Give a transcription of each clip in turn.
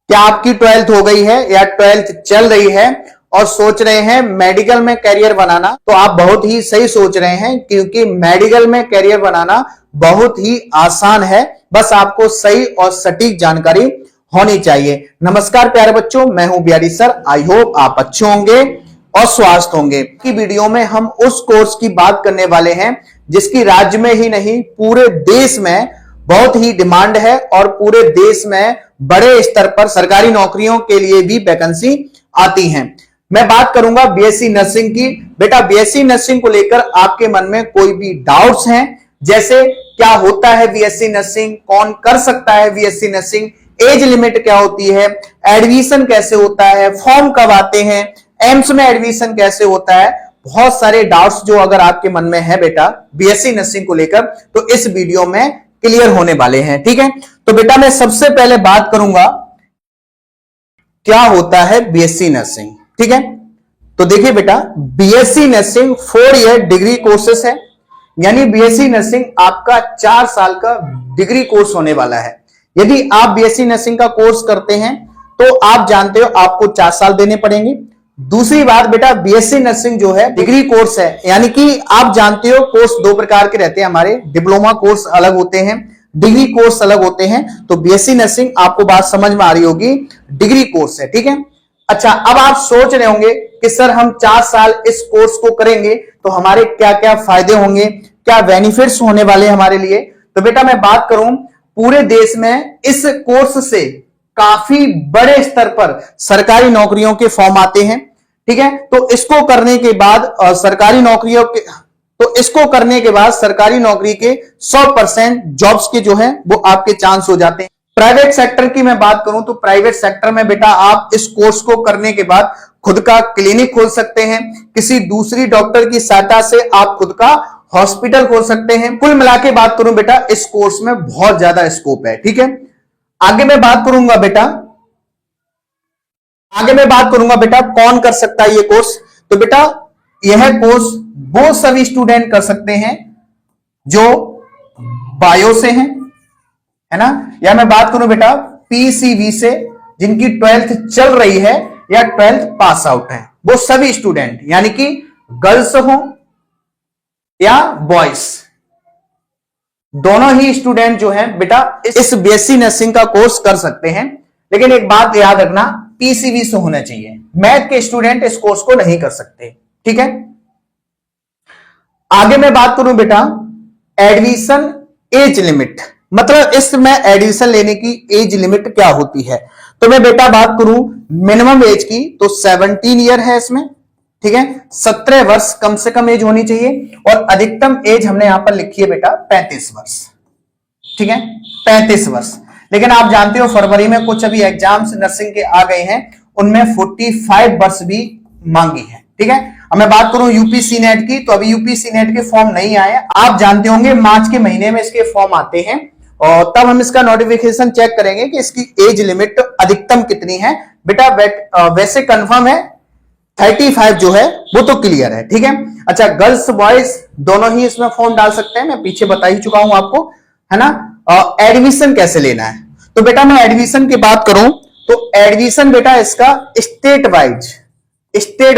क्या आपकी 12th हो गई है या 12th चल रही है और सोच रहे हैं मेडिकल में करियर बनाना, तो आप बहुत ही सही सोच रहे हैं, क्योंकि मेडिकल में करियर बनाना बहुत ही आसान है। बस आपको सही और सटीक जानकारी होनी चाहिए। नमस्कार प्यारे बच्चों, मैं हूं बिहारी सर। आई होप आप अच्छे होंगे और स्वस्थ होंगे। की वीडियो में हम उस कोर्स की बात करने वाले हैं जिसकी राज्य में ही नहीं पूरे देश में बहुत ही डिमांड है और पूरे देश में बड़े स्तर पर सरकारी नौकरियों के लिए भी वैकेंसी आती हैं। मैं बात करूंगा बीएससी नर्सिंग की। बेटा, बीएससी नर्सिंग को लेकर आपके मन में कोई भी डाउट्स हैं, जैसे क्या होता है बीएससी नर्सिंग, कौन कर सकता है बीएससी नर्सिंग, एज लिमिट क्या होती है, एडमिशन कैसे होता है, फॉर्म कब आते हैं, एम्स में एडमिशन कैसे होता है, बहुत सारे डाउट्स जो अगर आपके मन में है बेटा बीएससी नर्सिंग को लेकर, तो इस वीडियो में क्लियर होने वाले हैं। ठीक है, तो बेटा मैं सबसे पहले बात करूंगा क्या होता है बीएससी नर्सिंग। ठीक है, तो देखिए बेटा, BSc nursing 4 year degree courses है, यानी बीएससी नर्सिंग आपका 4 साल का डिग्री कोर्स होने वाला है। यदि आप बीएससी नर्सिंग का कोर्स करते हैं तो आप जानते हो आपको 4 साल देने पड़ेंगे। दूसरी बात बेटा, बीएससी नर्सिंग जो है डिग्री कोर्स है, यानी कि आप जानते हो कोर्स 2 प्रकार के रहते हैं हमारे, डिप्लोमा कोर्स अलग होते हैं, डिग्री कोर्स अलग होते हैं। तो बीएससी नर्सिंग आपको बात समझ में आ रही होगी, डिग्री कोर्स है। ठीक है, अच्छा, अब आप सोच रहे होंगे कि सर हम 4 साल इस कोर्स को करेंगे तो हमारे क्या क्या फायदे होंगे, क्या बेनिफिट्स होने वाले हमारे लिए। तो बेटा मैं बात करूं, पूरे देश में इस कोर्स से काफी बड़े स्तर पर सरकारी नौकरियों के फॉर्म आते हैं। ठीक है, तो इसको करने के बाद सरकारी नौकरियों के सरकारी नौकरी के 100% जॉब्स के जो है वो आपके चांस हो जाते हैं। प्राइवेट सेक्टर की मैं बात करूं तो प्राइवेट सेक्टर में बेटा आप इस कोर्स को करने के बाद खुद का क्लिनिक खोल सकते हैं, किसी दूसरी डॉक्टर की सहायता से आप खुद का हॉस्पिटल खोल सकते हैं। कुल मिला के बात करूं बेटा, इस कोर्स में बहुत ज्यादा स्कोप है। ठीक है, आगे मैं बात करूंगा बेटा कौन कर सकता है ये कोर्स। तो बेटा यह कोर्स वो सभी स्टूडेंट कर सकते हैं जो बायो से हैं, है ना, या मैं बात करूं बेटा पीसीबी से, जिनकी 12th चल रही है या 12th पास आउट है, वो सभी स्टूडेंट, यानी कि गर्ल्स हो या बॉयज, दोनों ही स्टूडेंट जो है बेटा इस बीएससी नर्सिंग का कोर्स कर सकते हैं। लेकिन एक बात याद रखना, पीसीबी से होना चाहिए, मैथ के स्टूडेंट इस कोर्स को नहीं कर सकते। ठीक है, आगे मैं बात करूं बेटा एडमिशन एज लिमिट, मतलब इसमें एडमिशन लेने की एज लिमिट क्या होती है। तो मैं बेटा बात करूं मिनिमम एज की, तो 17 ईयर है इसमें। ठीक है, 17 वर्ष कम से कम एज होनी चाहिए, और अधिकतम एज हमने यहां पर लिखी है बेटा 35 वर्ष। ठीक है, 35 वर्ष। लेकिन आप जानते हो फरवरी में कुछ अभी एग्जाम्स नर्सिंग के आ गए हैं, उनमें 45 वर्ष भी मांगी है। ठीक है, अब मैं बात करूं यूपीसी नेट की, तो अभी यूपीसी नेट के फॉर्म नहीं आए। आप जानते होंगे मार्च के महीने में इसके फॉर्म आते हैं, और तब हम इसका नोटिफिकेशन चेक करेंगे कि इसकी एज लिमिट अधिकतम कितनी है। बेटा वैसे कंफर्म है 35 जो है वो तो क्लियर है। ठीक है, अच्छा, गर्ल्स बॉयज दोनों ही इसमें फॉर्म डाल सकते हैं, मैं पीछे बता ही चुका हूं आपको, है ना। एडमिशन कैसे लेना है, तो बेटा मैं एडमिशन की बात करूं तो एडमिशन बेटा इसका स्टेट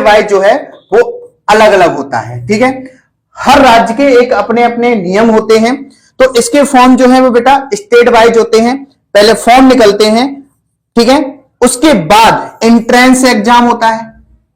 वाइज जो है वो अलग अलग होता है। ठीक है, हर राज्य के एक अपने अपने नियम होते हैं, तो इसके फॉर्म जो है वो बेटा स्टेट वाइज होते हैं। पहले फॉर्म निकलते हैं, ठीक है, उसके बाद एंट्रेंस एग्जाम होता है।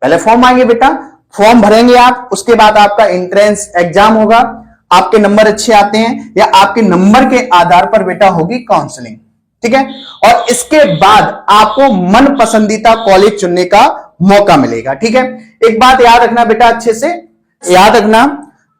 पहले फॉर्म आएंगे बेटा, फॉर्म भरेंगे आप, उसके बाद आपका एंट्रेंस एग्जाम होगा। आपके नंबर अच्छे आते हैं या आपके नंबर के आधार पर बेटा होगी काउंसलिंग। ठीक है, और इसके बाद आपको मन पसंदीदा कॉलेज चुनने का मौका मिलेगा। ठीक है, एक बात याद रखना बेटा, अच्छे से याद रखना,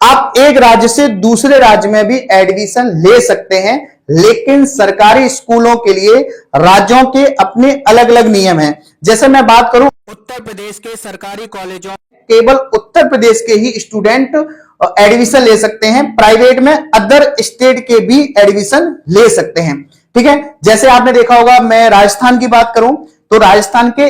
आप एक राज्य से दूसरे राज्य में भी एडमिशन ले सकते हैं, लेकिन सरकारी स्कूलों के लिए राज्यों के अपने अलग अलग नियम हैं। जैसे मैं बात करूं उत्तर प्रदेश के सरकारी कॉलेजों, केवल उत्तर प्रदेश के ही स्टूडेंट एडमिशन ले सकते हैं, प्राइवेट में अदर स्टेट के भी एडमिशन ले सकते हैं। ठीक है, जैसे आपने देखा होगा, मैं राजस्थान की बात करूं तो राजस्थान के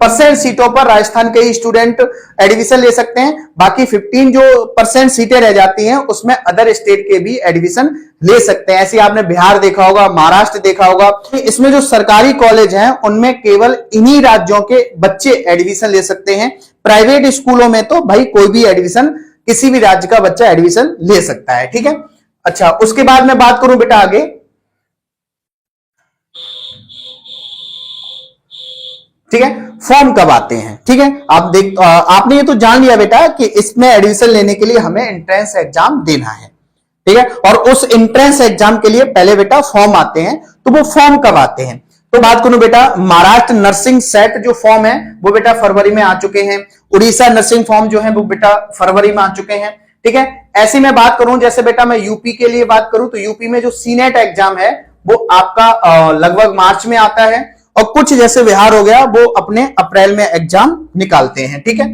परसेंट सीटों पर राजस्थान के ही स्टूडेंट एडमिशन ले सकते हैं। बाकी 15 जो परसेंट सीटें रह जाती हैं उसमें अदर स्टेट के भी एडमिशन ले सकते हैं। ऐसे आपने बिहार देखा होगा, महाराष्ट्र देखा होगा। इसमें जो सरकारी कॉलेज हैं उनमें केवल इन्हीं राज्यों के बच्चे एडमिशन ले सकते हैं। प्राइवेट स्कूलों में तो भाई कोई भी एडमिशन, किसी भी राज्य का बच्चा एडमिशन ले सकता है। ठीक है, अच्छा उसके बाद मैं बात करूं बेटा आगे, ठीक है, फॉर्म कब आते हैं। ठीक है, आपने ये तो जान लिया बेटा कि इसमें एडमिशन लेने के लिए हमें एंट्रेंस एग्जाम देना है। ठीक है, और उस एंट्रेंस एग्जाम के लिए पहले बेटा फॉर्म आते हैं। तो वो फॉर्म कब आते हैं, तो बात करूं बेटा, महाराष्ट्र नर्सिंग सेट जो फॉर्म है वो बेटा फरवरी में आ चुके हैं। उड़ीसा नर्सिंग फॉर्म जो है वो बेटा फरवरी में आ चुके हैं। ठीक है, ऐसी मैं बात करूं, जैसे बेटा मैं यूपी के लिए बात करूं तो यूपी में जो सीनेट एग्जाम है वो आपका लगभग मार्च में आता है, और कुछ जैसे बिहार हो गया वो अपने अप्रैल में एग्जाम निकालते हैं। ठीक है,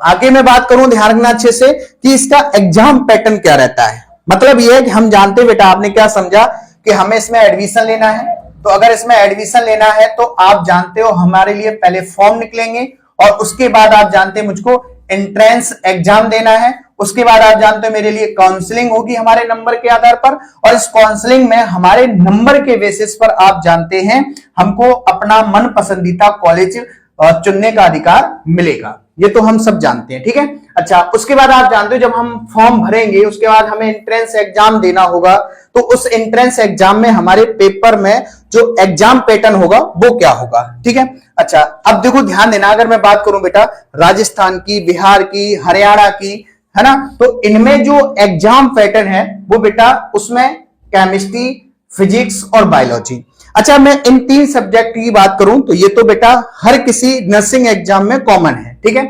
आगे मैं बात करूं, ध्यान रखना अच्छे से कि इसका एग्जाम पैटर्न क्या रहता है। मतलब ये है कि हम जानते हैं बेटा, आपने क्या समझा कि हमें इसमें एडमिशन लेना है, तो अगर इसमें एडमिशन लेना है तो आप जानते हो हमारे लिए पहले फॉर्म निकलेंगे, और उसके बाद आप जानते हैं मुझको एंट्रेंस एग्जाम देना है। उसके बाद आप जानते हो मेरे लिए काउंसलिंग होगी हमारे नंबर के आधार पर, और इस काउंसलिंग में हमारे नंबर के बेसिस पर आप जानते हैं हमको अपना मन पसंदीदा कॉलेज चुनने का अधिकार मिलेगा। ये तो हम सब जानते हैं। ठीक है, अच्छा उसके बाद आप जानते हो जब हम फॉर्म भरेंगे उसके बाद हमें एंट्रेंस एग्जाम देना होगा, तो उस एंट्रेंस एग्जाम में हमारे पेपर में जो एग्जाम पैटर्न होगा वो क्या होगा। ठीक है, अच्छा अब देखो ध्यान देना, अगर मैं बात करूं बेटा राजस्थान की, बिहार की, हरियाणा की, है ना, तो इनमें जो एग्जाम पैटर्न है वो बेटा उसमें केमिस्ट्री, फिजिक्स और बायोलॉजी। अच्छा मैं इन 3 सब्जेक्ट की बात करूं तो ये तो बेटा हर किसी नर्सिंग एग्जाम में कॉमन है। ठीक है,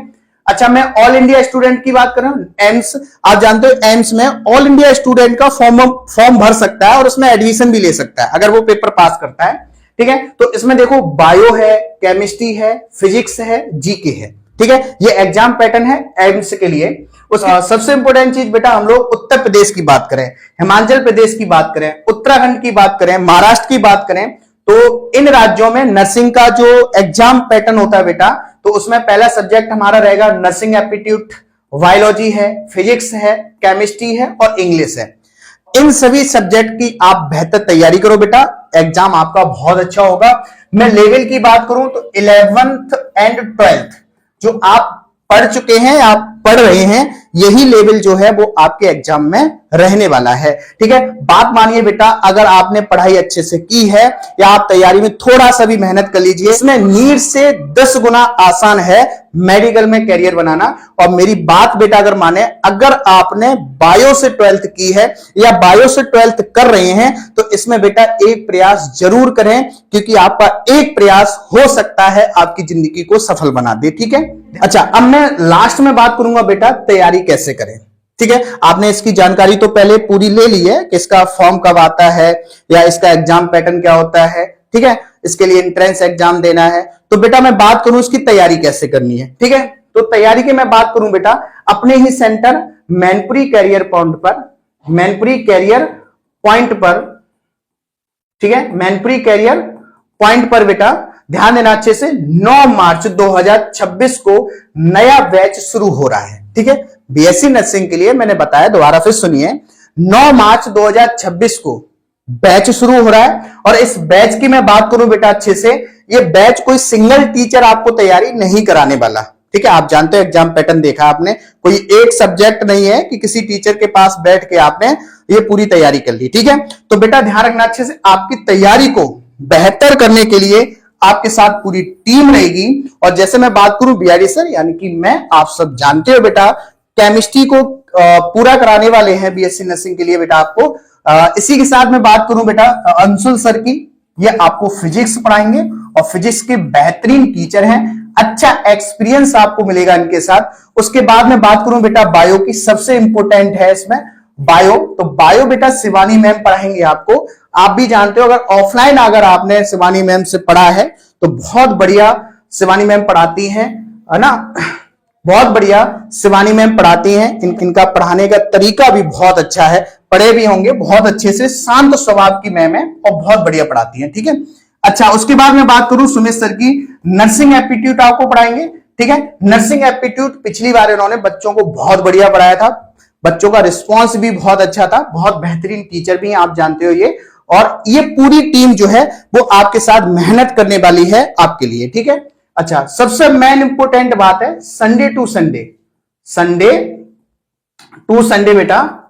अच्छा मैं ऑल इंडिया स्टूडेंट की बात करूं, एम्स, आप जानते हो एम्स में ऑल इंडिया स्टूडेंट का फॉर्म भर सकता है और उसमें एडमिशन भी ले सकता है अगर वो पेपर पास करता है। ठीक है, तो इसमें देखो बायो है, केमिस्ट्री है, फिजिक्स है, जीके है। ठीक है, ये एग्जाम पैटर्न है एम्स के लिए। सबसे इंपॉर्टेंट चीज बेटा, हम लोग उत्तर प्रदेश की बात करें, हिमाचल प्रदेश की बात करें, उत्तराखंड की बात करें, महाराष्ट्र की बात करें, तो इन राज्यों में नर्सिंग का जो एग्जाम पैटर्न होता है बेटा, तो उसमें पहला सब्जेक्ट हमारा रहेगा नर्सिंग एप्टीट्यूड, बायोलॉजी है, फिजिक्स है, केमिस्ट्री है और इंग्लिश है। इन सभी सब्जेक्ट की आप बेहतर तैयारी करो बेटा, एग्जाम आपका बहुत अच्छा होगा। मैं लेवल की बात करूं तो 11th एंड 12th जो आप पढ़ चुके हैं, आप पढ़ रहे हैं, यही लेवल जो है वो आपके एग्जाम में रहने वाला है। ठीक है, बात मानिए बेटा, अगर आपने पढ़ाई अच्छे से की है या आप तैयारी में थोड़ा सा भी मेहनत कर लीजिए, इसमें नीट से 10 गुना आसान है मेडिकल में कैरियर बनाना। और मेरी बात बेटा अगर माने, अगर आपने बायो से 12th की है या बायो से 12th कर रहे हैं तो इसमें बेटा एक प्रयास जरूर करें, क्योंकि आपका एक प्रयास हो सकता है आपकी जिंदगी को सफल बना दे। ठीक है, अच्छा अब मैं लास्ट में बात करूंगा बेटा तैयारी कैसे करें। ठीक है, आपने इसकी जानकारी तो पहले पूरी ले ली है कि इसका फॉर्म कब आता है या इसका एग्जाम पैटर्न क्या होता है। ठीक है, इसके लिए एंट्रेंस एग्जाम देना है, तो बेटा मैं बात करूं इसकी तैयारी कैसे करनी है। ठीक है, तो तैयारी की मैं बात करूं बेटा, अपने ही सेंटर मैनपुरी कैरियर पॉइंट पर, मैनपुरी कैरियर पॉइंट पर, ठीक है, मैनपुरी कैरियर पॉइंट पर बेटा ध्यान देना अच्छे से, 9 मार्च 2026 को नया बैच शुरू हो रहा है। ठीक है, बीएससी नर्सिंग के लिए मैंने बताया, दोबारा फिर सुनिए, 9 मार्च 2026 को बैच शुरू हो रहा है। और इस बैच की मैं बात करूं बेटा अच्छे से, ये बैच कोई सिंगल टीचर आपको तैयारी नहीं कराने वाला। ठीक है, आप जानते हो एग्जाम पैटर्न देखा आपने, कोई एक सब्जेक्ट नहीं है कि किसी टीचर के पास बैठ के आपने ये पूरी तैयारी कर ली। ठीक है, तो बेटा ध्यान रखना अच्छे से, आपकी तैयारी को बेहतर करने के लिए आपके साथ पूरी टीम रहेगी। और जैसे मैं बात करूं बीआरडी सर यानी कि मैं, आप सब जानते हो बेटा केमिस्ट्री को पूरा कराने वाले हैं बीएससी नर्सिंग के लिए बेटा आपको। इसी के साथ मैं बात करूं बेटा अंशुल सर की, ये आपको फिजिक्स पढ़ाएंगे और फिजिक्स के बेहतरीन टीचर हैं, अच्छा एक्सपीरियंस आपको मिलेगा इनके साथ। उसके बाद में बात करूं बेटा बायो की, सबसे इंपॉर्टेंट है इसमें बायो, तो बायो बेटा शिवानी मैम पढ़ाएंगे आपको। आप भी जानते हो अगर ऑफलाइन अगर आपने शिवानी मैम से पढ़ा है तो बहुत बढ़िया शिवानी मैम पढ़ाती हैं, है ना, बहुत बढ़िया शिवानी मैम पढ़ाती हैं। इनका पढ़ाने का तरीका भी बहुत अच्छा है, पढ़े भी होंगे बहुत अच्छे से, शांत स्वभाव की मैम है और बहुत बढ़िया पढ़ाती हैं। ठीक है, अच्छा उसके बाद मैं बात करूं सुमित सर की, नर्सिंग एप्टीट्यूड आपको पढ़ाएंगे। ठीक है, नर्सिंग एप्टीट्यूड पिछली बार इन्होंने बच्चों को बहुत बढ़िया पढ़ाया था, बच्चों का रिस्पॉन्स भी बहुत अच्छा था, बहुत बेहतरीन टीचर भी हैं, आप जानते हो ये। और ये पूरी टीम जो है वो आपके साथ मेहनत करने वाली है आपके लिए। ठीक है, अच्छा, सबसे मेन इंपोर्टेंट बात है Sunday to Sunday, Sunday to Sunday बेटा,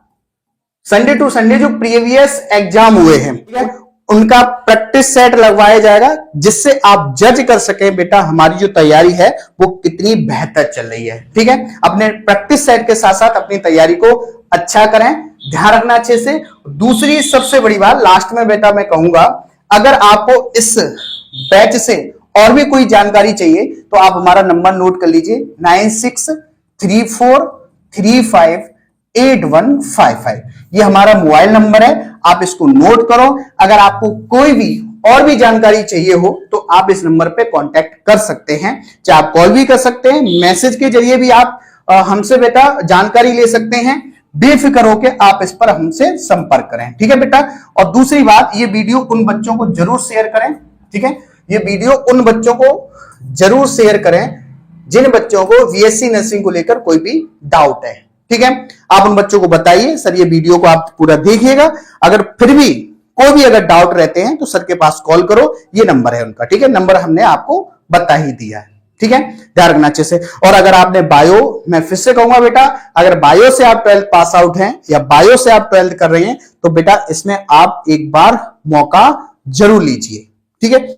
संडे टू संडे जो प्रीवियस एग्जाम हुए हैं, ठीक है, उनका प्रैक्टिस सेट लगवाया जाएगा, जिससे आप जज कर सकें बेटा हमारी जो तैयारी है वो कितनी बेहतर चल रही है। ठीक है, अपने प्रैक्टिस सेट के साथ साथ अपनी तैयारी को अच्छा करें, ध्यान रखना अच्छे से। दूसरी सबसे बड़ी बात लास्ट में बेटा मैं कहूंगा, अगर आपको इस बैच से और भी कोई जानकारी चाहिए तो आप हमारा नंबर नोट कर लीजिए 9634358155। ये हमारा मोबाइल नंबर है, आप इसको नोट करो। अगर आपको कोई भी और भी जानकारी चाहिए हो तो आप इस नंबर पे कांटेक्ट कर सकते हैं, चाहे आप कॉल भी कर सकते हैं, मैसेज के जरिए भी आप हमसे बेटा जानकारी ले सकते हैं। बेफिक्र होकर आप इस पर हमसे संपर्क करें। ठीक है बेटा, और दूसरी बात, ये वीडियो उन बच्चों को जरूर शेयर करें। ठीक है, ये वीडियो उन बच्चों को जरूर शेयर करें जिन बच्चों को बीएससी नर्सिंग को लेकर कोई भी डाउट है। ठीक है, आप उन बच्चों को बताइए सर ये वीडियो को आप पूरा देखिएगा, अगर फिर भी कोई भी अगर डाउट रहते हैं तो सर के पास कॉल करो, ये नंबर है उनका। ठीक है, नंबर हमने आपको बता ही दिया है। ठीक है, ध्यान रखना अच्छे से। और अगर आपने बायो, मैं फिर से कहूंगा बेटा, अगर बायो से आप 12th पास आउट हैं या बायो से आप 12th कर रहे हैं तो बेटा इसमें आप एक बार मौका जरूर लीजिए। ठीक है।